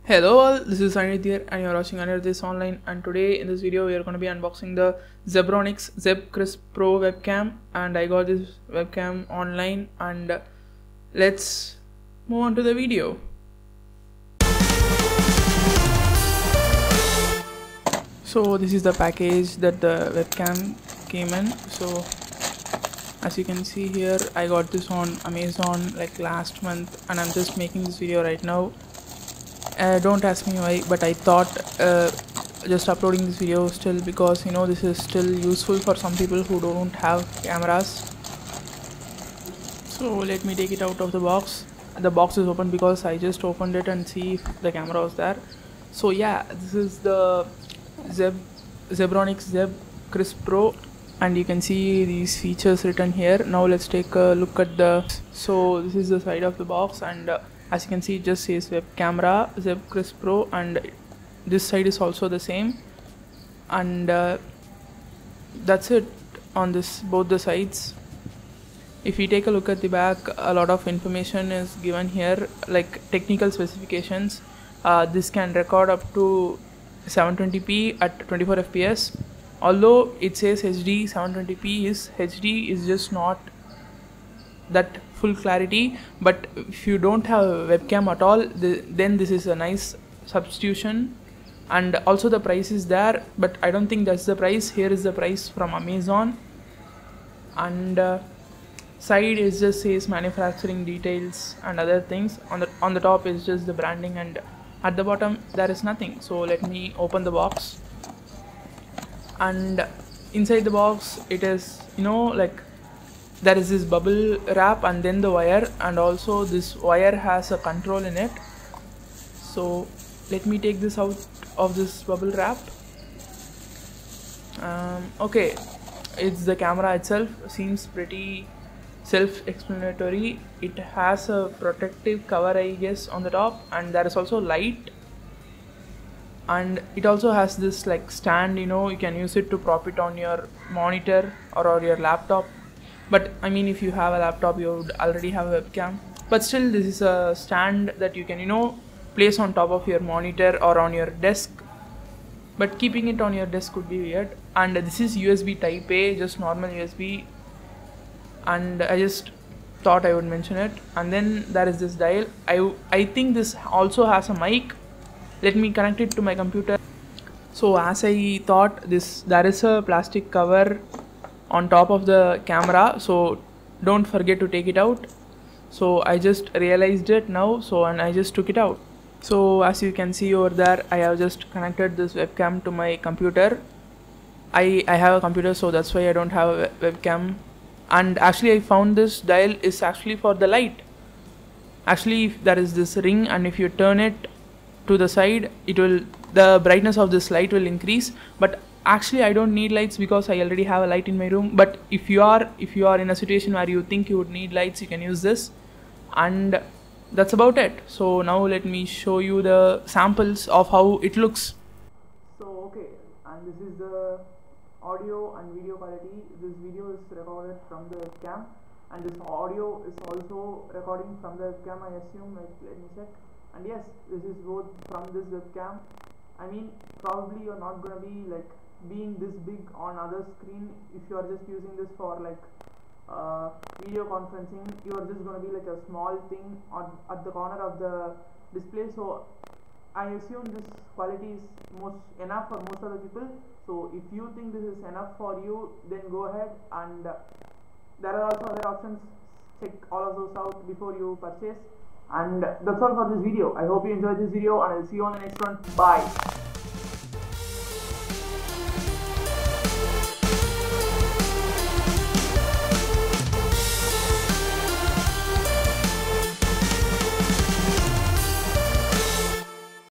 Hello all, this is Anirudh here and you're watching Anirudh Online, and today in this video we are going to be unboxing the Zebronics Zeb Crisp Pro webcam. And I got this webcam online, and let's move on to the video. So this is the package that the webcam came in. So as you can see here, I got this on Amazon like last month, and I'm just making this video right now. Don't ask me why, but I thought just uploading this video still, because this is still useful for some people who don't have cameras. So let me take it out of the box. The box is open because I just opened it and see if the camera was there. So yeah, this is the Zebronics Zeb Crisp Pro, and you can see these features written here. Now let's take a look at so this is the side of the box, and as you can see, it just says web camera Zeb Crisp Pro, and this side is also the same, and that's it on both the sides. If we take a look at the back, a lot of information is given here, like technical specifications. This can record up to 720p at 24 fps. Although it says HD, 720p is HD, is just not that full clarity. But if you don't have a webcam at all, then this is a nice substitution. And also the price is there, but I don't think that's the price. Here is the price from Amazon, and side is just says manufacturing details and other things. On the top is just the branding, and at the bottom there is nothing. So let me open the box, and inside the box it is like there is this bubble wrap and then the wire, and also this wire has a control in it. So let me take this out of this bubble wrap. Okay, it's the camera itself. Seems pretty self-explanatory. It has a protective cover, I guess, on the top, and there is also light, and it also has this like stand. You can use it to prop it on your monitor or your laptop. But I mean, if you have a laptop, you would already have a webcam, but still this is a stand that you can place on top of your monitor or on your desk. But keeping it on your desk would be weird. And this is USB type A, just normal USB, and I just thought I would mention it. And then there is this dial. I think this also has a mic. Let me connect it to my computer. So as I thought, there is a plastic cover on top of the camera, so don't forget to take it out. So I just realized it now, and I just took it out. So as you can see over there, I have just connected this webcam to my computer. I have a computer, so that's why I don't have a webcam. And actually I found this dial is actually for the light. Actually, there is this ring, and if you turn it to the side, the brightness of this light will increase. But actually I don't need lights because I already have a light in my room. But if you are in a situation where you think you would need lights, you can use this. And that's about it. So now let me show you the samples of how it looks. So okay, and this is the audio and video quality. This video is recorded from the webcam, and this audio is also recording from the webcam, I assume. Let me check. And yes, this is both from this webcam. I mean, probably you're not gonna be like being this big on other screen. If you are just using this for like video conferencing, you are just gonna be like a small thing at the corner of the display. So I assume this quality is enough for most of the people. So if you think this is enough for you, then go ahead. And there are also other options. Check all of those out before you purchase. And that's all for this video. I hope you enjoyed this video, and I'll see you on the next one. Bye.